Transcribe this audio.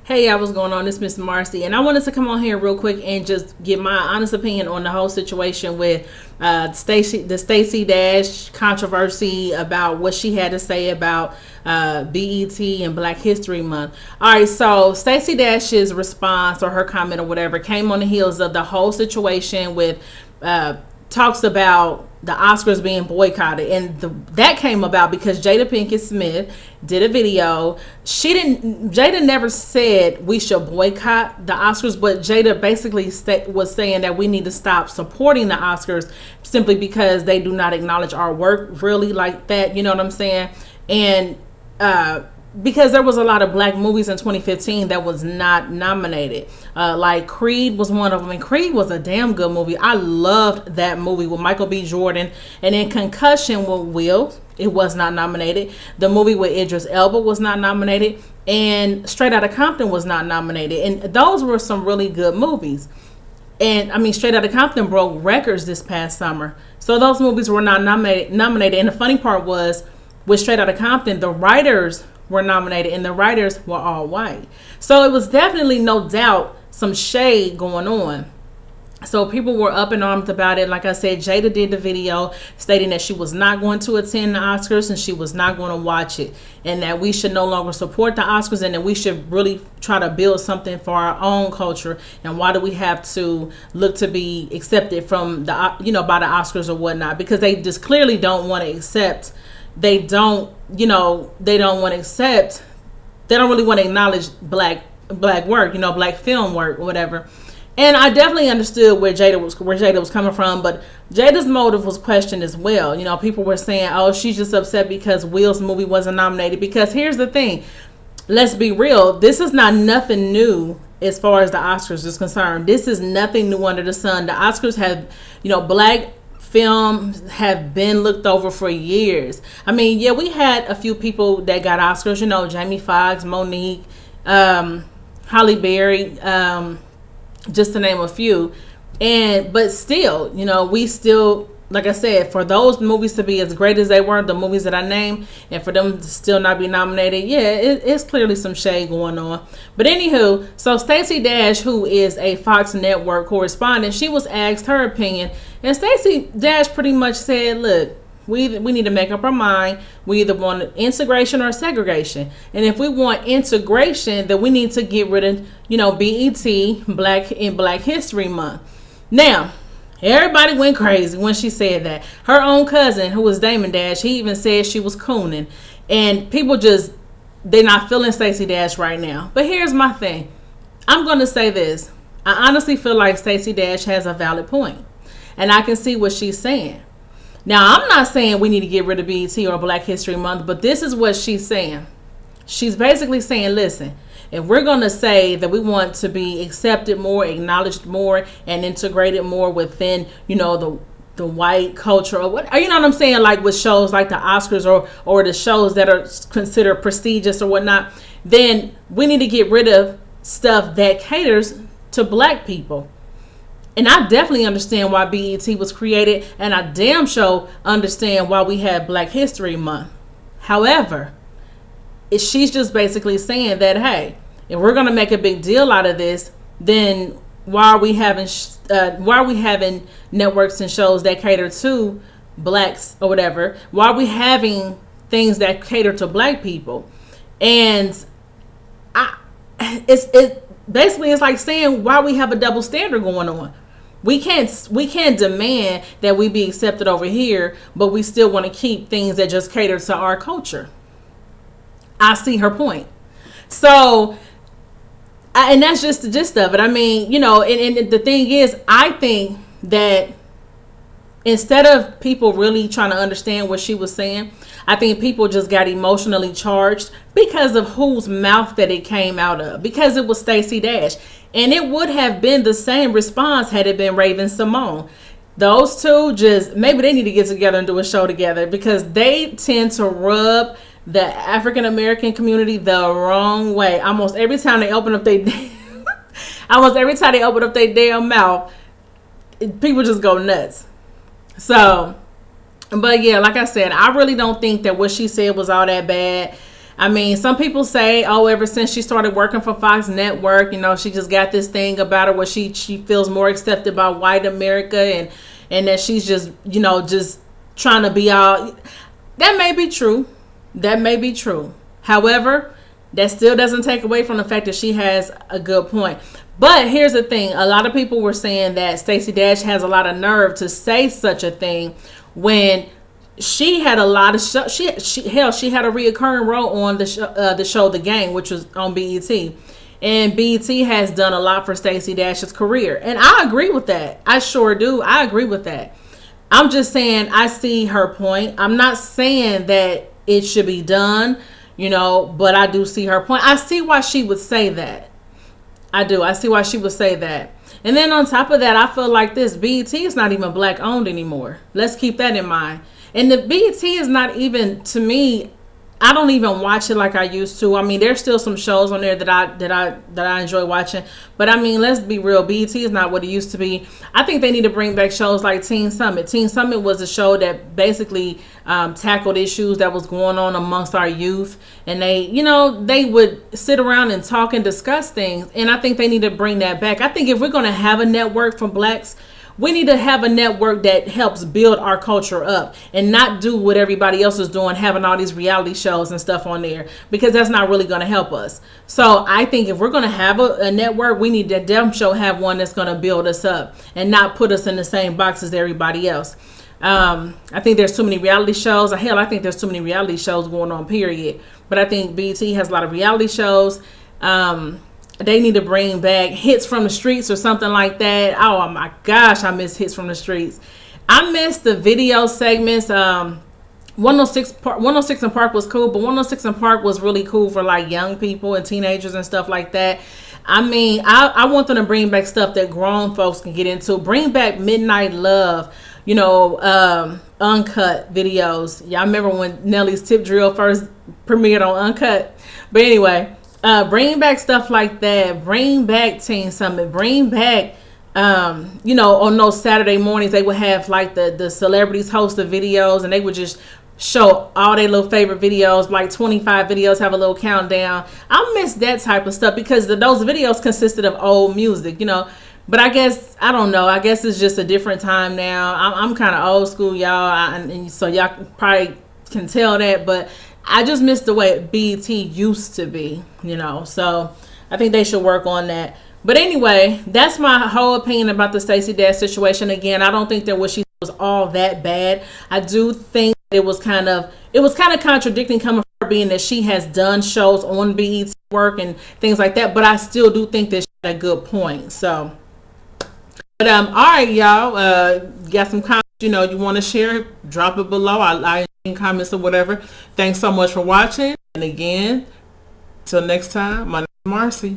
Hey, y'all, what's going on? This is Miss Marcy, and I wanted to come on here real quick and just give my honest opinion on the whole situation with the Stacey Dash controversy about what she had to say about BET and Black History Month. All right, so Stacey Dash's response or her comment or whatever came on the heels of the whole situation with talks about the Oscars being boycotted, and that came about because Jada Pinkett Smith did a video. Jada never said we should boycott the Oscars, but Jada basically was saying that we need to stop supporting the Oscars simply because they do not acknowledge our work really like that. You know what I'm saying? And because there was a lot of black movies in 2015 that was not nominated. Like Creed was one of them, and Creed was a damn good movie. I loved that movie with Michael B. Jordan. And then Concussion with Will, it was not nominated. The movie with Idris Elba was not nominated. And Straight Outta Compton was not nominated. And those were some really good movies. And I mean, Straight Outta Compton broke records this past summer. So those movies were not nominated. And the funny part was, with Straight Outta Compton, the writers were nominated and the writers were all white. So it was definitely, no doubt, some shade going on. So people were up in arms about it. Like I said, Jada did the video stating that she was not going to attend the Oscars and she was not going to watch it, and that we should no longer support the Oscars, and that we should really try to build something for our own culture. And why do we have to look to be accepted from the, by the Oscars or whatnot? Because they just clearly don't want to accept. They don't want to accept. They don't really want to acknowledge black work, black film work or whatever. And I definitely understood where Jada was coming from, but Jada's motive was questioned as well. People were saying, "Oh, she's just upset because Will's movie wasn't nominated." Because here's the thing, let's be real. This is not nothing new as far as the Oscars is concerned. This is nothing new under the sun. The Oscars have, black films have been looked over for years. I mean, yeah, we had a few people that got Oscars, Jamie Foxx, Monique, Halle Berry, just to name a few. But still, we still, like I said, for those movies to be as great as they were, the movies that I named, and for them to still not be nominated, yeah, it's clearly some shade going on. But anywho, so Stacey Dash, who is a Fox Network correspondent, she was asked her opinion, and Stacey Dash pretty much said, look, we need to make up our mind. We either want integration or segregation. And if we want integration, then we need to get rid of, BET, Black History Month. Now, everybody went crazy when she said that. Her own cousin, who was Damon Dash, he even said she was cooning. And people they're not feeling Stacey Dash right now. But here's my thing. I'm going to say this. I honestly feel like Stacey Dash has a valid point. And I can see what she's saying. Now, I'm not saying we need to get rid of BET or Black History Month, but this is what she's saying. She's basically saying, listen, if we're going to say that we want to be accepted more, acknowledged more, and integrated more within, the white culture, or what, you know what I'm saying, like with shows like the Oscars or the shows that are considered prestigious or whatnot, then we need to get rid of stuff that caters to black people. And I definitely understand why BET was created, and I damn sure understand why we had Black History Month. However, she's just basically saying that, hey, if we're going to make a big deal out of this, then why are we having networks and shows that cater to blacks or whatever? Why are we having things that cater to black people? And it's like saying why we have a double standard going on. We can't demand that we be accepted over here, but we still want to keep things that just cater to our culture. I see her point. So, and that's just the gist of it. I mean, and the thing is, I think that instead of people really trying to understand what she was saying, I think people just got emotionally charged because of whose mouth that it came out of, because it was Stacey Dash. And it would have been the same response had it been Raven Simone. Those two maybe they need to get together and do a show together, because they tend to rub the African American community the wrong way. Almost every time they open up their damn mouth, people just go nuts. So, but yeah, like I said, I really don't think that what she said was all that bad. I mean, some people say, oh, ever since she started working for Fox Network, you know, she just got this thing about her where she feels more accepted by white America, and that she's just, you know, just trying to be all. That may be true. That may be true. However, that still doesn't take away from the fact that she has a good point. But here's the thing. A lot of people were saying that Stacey Dash has a lot of nerve to say such a thing when she had a lot of she had a reoccurring role on the show The Game, which was on BET. And BET has done a lot for Stacey Dash's career. And I agree with that. I sure do. I agree with that. I'm just saying I see her point. I'm not saying that it should be done, you know, but I do see her point. I see why she would say that. I do. I see why she would say that. And then on top of that, I feel like this BET is not even black owned anymore. Let's keep that in mind. And the BET is not even, to me, I don't even watch it like I used to. I mean, there's still some shows on there that I enjoy watching. But I mean, let's be real. BET is not what it used to be. I think they need to bring back shows like Teen Summit. Teen Summit was a show that basically tackled issues that was going on amongst our youth. And they, you know, they would sit around and talk and discuss things. And I think they need to bring that back. I think if we're going to have a network for blacks, we need to have a network that helps build our culture up and not do what everybody else is doing, having all these reality shows and stuff on there, because that's not really going to help us. So I think if we're going to have a network, we need to damn sure have one that's going to build us up and not put us in the same box as everybody else. I think there's too many reality shows. Hell, I think there's too many reality shows going on, period. But I think BET has a lot of reality shows. They need to bring back Hits from the Streets or something like that. Oh my gosh, I miss Hits from the Streets. I miss the video segments. 106 in Park was cool, but 106 in Park was really cool for like young people and teenagers and stuff like that. I mean, I want them to bring back stuff that grown folks can get into. Bring back Midnight Love, you know, uncut videos. Y'all remember when Nelly's Tip Drill first premiered on Uncut? But anyway, bring back stuff like that. Bring back Teen Summit. Bring back, you know, on those Saturday mornings, they would have like the celebrities host the videos, and they would just show all their little favorite videos, like 25 videos, have a little countdown. I miss that type of stuff because those videos consisted of old music, you know. But I guess, I don't know, I guess it's just a different time now. I'm kind of old school, y'all, and so y'all probably can tell that, but I just miss the way BET used to be, you know. So I think they should work on that. But anyway, that's my whole opinion about the Stacey Dash situation. Again, I don't think that what she said was all that bad. I do think it was kind of contradicting coming from her, being that she has done shows on BET work and things like that. But I still do think that she had a good point. So, but all right, y'all, got some comments, you know, you want to share, drop it below. I in comments or whatever. Thanks so much for watching. And again, till next time, my name is Marcy.